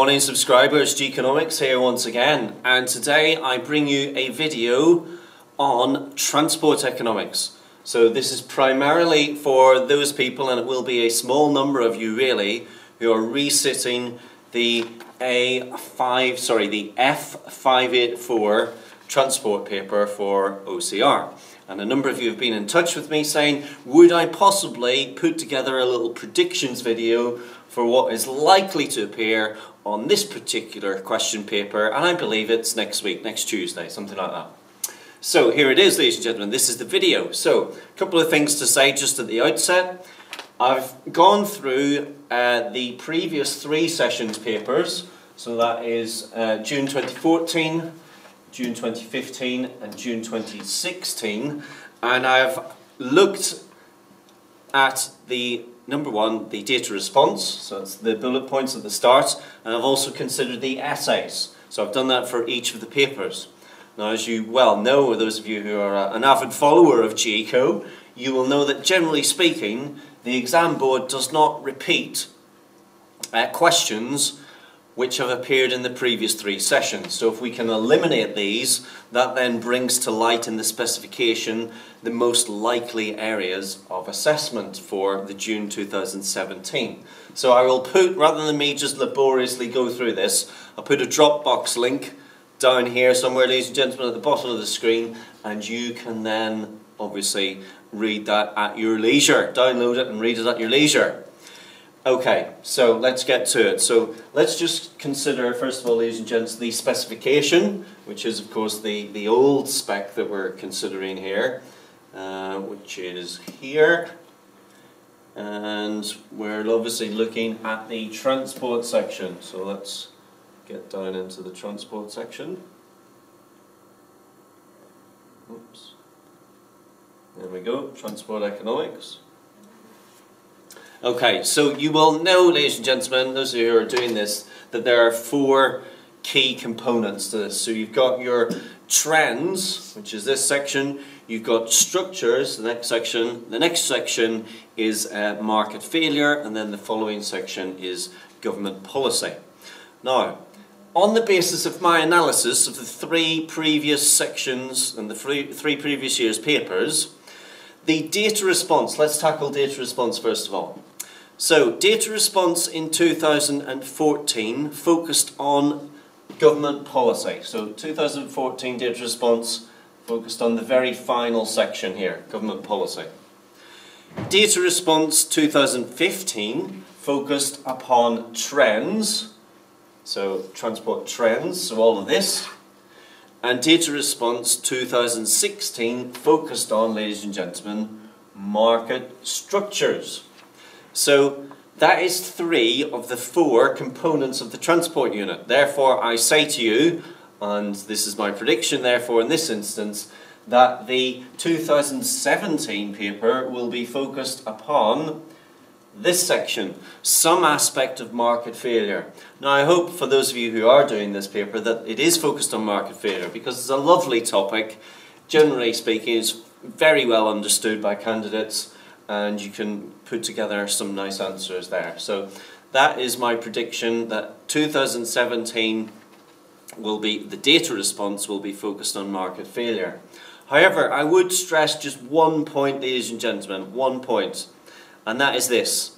morning subscribers, G-Economics here once again, and today I bring you a video on transport economics. So this is primarily for those people, and it will be a small number of you really, who are resitting the F584 transport paper for OCR. And a number of you have been in touch with me saying, would I possibly put together a little predictions video for what is likely to appear on this particular question paper, and I believe it's next week, next Tuesday, something like that. So here it is, ladies and gentlemen, this is the video. So a couple of things to say just at the outset. I've gone through the previous 3 sessions papers, so that is June 2014, June 2015 and June 2016, and I've looked at the number 1, the data response, so it's the bullet points at the start, and I've also considered the essays, so I've done that for each of the papers. Now, as you well know, or those of you who are an avid follower of GECO, you will know that generally speaking the exam board does not repeat questions which have appeared in the previous 3 sessions. So if we can eliminate these, that then brings to light in the specification the most likely areas of assessment for the June 2017. So I will put, rather than me just laboriously go through this, I'll put a Dropbox link down here somewhere, ladies and gentlemen, at the bottom of the screen, and you can then obviously read that at your leisure. Download it and read it at your leisure. Okay, so let's get to it. So let's just consider, first of all, ladies and gents, the specification, which is of course the old spec that we're considering here, which is here. And we're obviously looking at the transport section. So let's get down into the transport section. Oops. There we go, transport economics. Okay, so you will know, ladies and gentlemen, those of you who are doing this, that there are 4 key components to this. So you've got your trends, which is this section, you've got structures, the next section is market failure, and then the following section is government policy. Now, on the basis of my analysis of the 3 previous sections and the 3 previous years' papers, the data response, let's tackle data response first of all. So, data response in 2014 focused on government policy. So, 2014 data response focused on the very final section here, government policy. Data response 2015 focused upon trends, so transport trends, so all of this. And data response 2016 focused on, ladies and gentlemen, market structures. So that is 3 of the 4 components of the transport unit. Therefore, I say to you, and this is my prediction, therefore, in this instance, that the 2017 paper will be focused upon this section, some aspect of market failure. Now, I hope for those of you who are doing this paper that it is focused on market failure, because it's a lovely topic. Generally speaking, it's very well understood by candidates, and you can put together some nice answers there. So that is my prediction, that 2017 will be, the data response will be focused on market failure. However, I would stress just one point, ladies and gentlemen, one point, and that is this,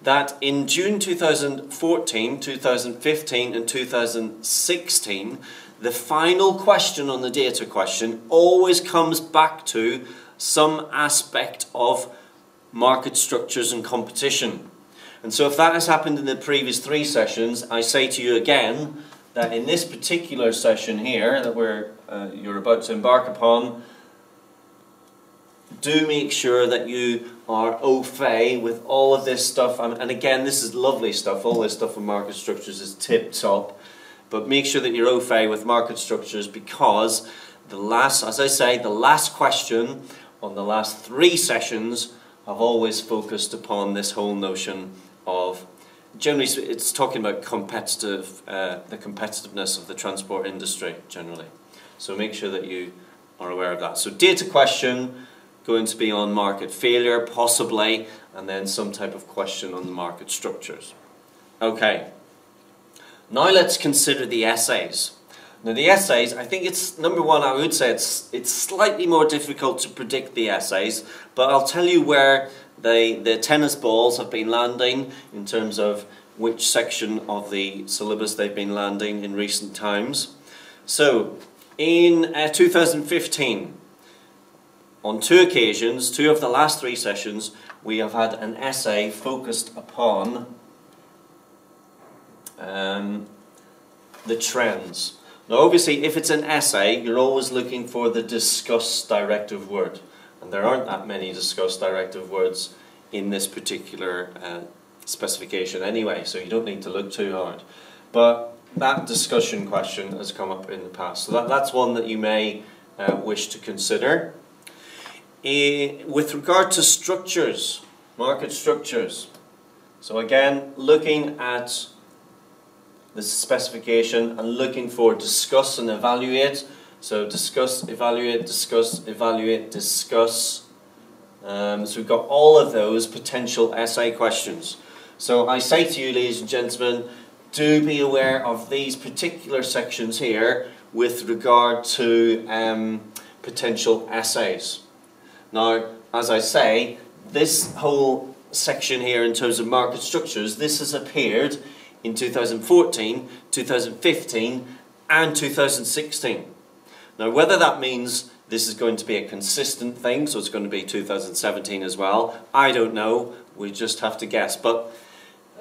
that in June 2014, 2015 and 2016, the final question on the data question always comes back to some aspect of market structures and competition. And so if that has happened in the previous 3 sessions, I say to you again that in this particular session here that you're about to embark upon, do make sure that you are au fait with all of this stuff. And again, this is lovely stuff. All this stuff on market structures is tip-top. But make sure that you're au fait with market structures, because the last, as I say, the last question on the last 3 sessions have always focused upon this whole notion of, generally it's talking about the competitiveness of the transport industry generally. So make sure that you are aware of that. So data question, going to be on market failure possibly, and then some type of question on the market structures. Okay. Now let's consider the essays. Now the essays, I think it's, number one, I would say it's slightly more difficult to predict the essays, but I'll tell you where the tennis balls have been landing in terms of which section of the syllabus they've been landing in recent times. So, in 2015, on 2 occasions, 2 of the last 3 sessions, we have had an essay focused upon the trends. Now obviously if it's an essay, you're always looking for the discuss directive word. And there aren't that many discuss directive words in this particular specification anyway, so you don't need to look too hard. But that discussion question has come up in the past, so that's one that you may wish to consider. With regard to structures, market structures, so again looking at the specification and looking for discuss and evaluate. So discuss, evaluate, discuss, evaluate, discuss. So we've got all of those potential essay questions. So I say to you, ladies and gentlemen, do be aware of these particular sections here with regard to potential essays. Now, as I say, this whole section here in terms of market structures, this has appeared in 2014, 2015 and 2016. Now whether that means this is going to be a consistent thing, so it's going to be 2017 as well, I don't know, we just have to guess, but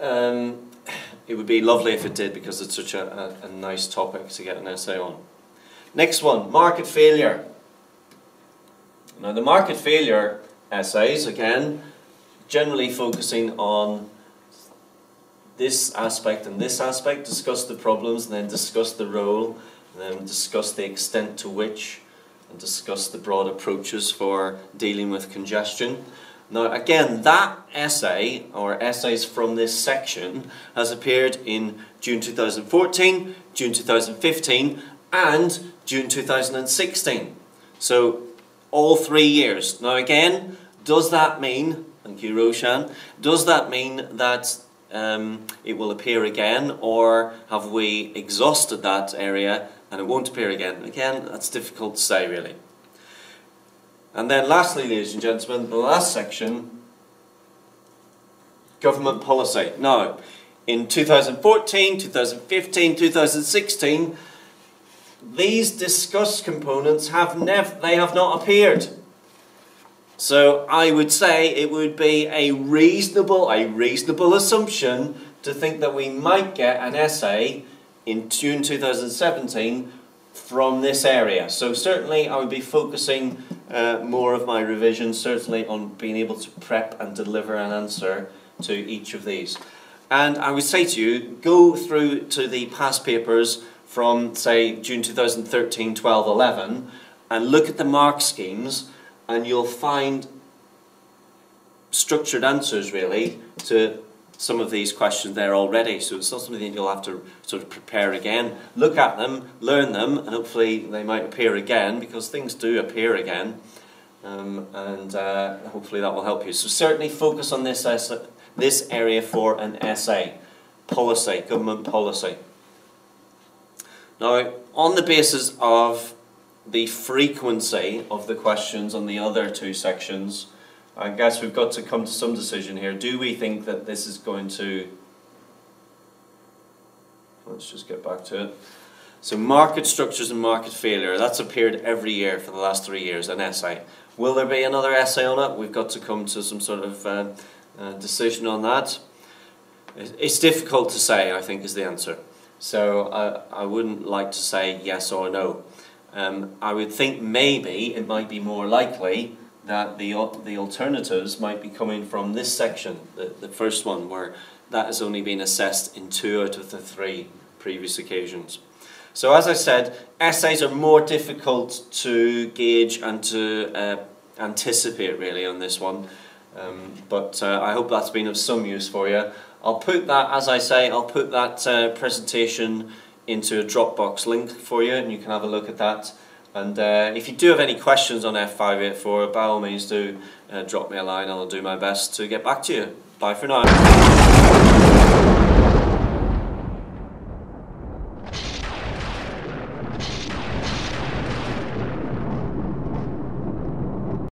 it would be lovely if it did because it's such a nice topic to get an essay on. Next one, market failure. Now the market failure essays, again, generally focusing on this aspect and this aspect, discuss the problems and then discuss the role, and then discuss the extent to which, and discuss the broad approaches for dealing with congestion. Now again, that essay, or essays from this section, has appeared in June 2014, June 2015 and June 2016. So all 3 years. Now again, does that mean, thank you Roshan, does that mean that it will appear again, or have we exhausted that area and it won't appear again? Again, that's difficult to say really. And then lastly, ladies and gentlemen, the last section, government policy. Now, in 2014, 2015, 2016, these discuss components have not appeared. So I would say it would be a reasonable assumption to think that we might get an essay in June 2017 from this area. So certainly I would be focusing more of my revision certainly on being able to prep and deliver an answer to each of these. And I would say to you, go through to the past papers from say June 2013, 12, 11 and look at the mark schemes, and you'll find structured answers really to some of these questions there already. So it's not something that you'll have to sort of prepare again. Look at them, learn them, and hopefully they might appear again, because things do appear again. Hopefully that will help you. So certainly focus on this area for an essay. Policy, government policy. Now, on the basis of the frequency of the questions on the other 2 sections, I guess we've got to come to some decision here. Do we think that this is going to... Let's just get back to it. So market structures and market failure, that's appeared every year for the last 3 years, an essay. Will there be another essay on it? We've got to come to some sort of decision on that. It's difficult to say, I think, is the answer. So I wouldn't like to say yes or no. I would think maybe it might be more likely that the alternatives might be coming from this section, the first one, where that has only been assessed in 2 out of the 3 previous occasions. So as I said, essays are more difficult to gauge and to anticipate really on this one, but I hope that's been of some use for you. I'll put that, as I say, I'll put that presentation into a Dropbox link for you, and you can have a look at that. And if you do have any questions on F584, by all means do drop me a line, and I'll do my best to get back to you. Bye for now.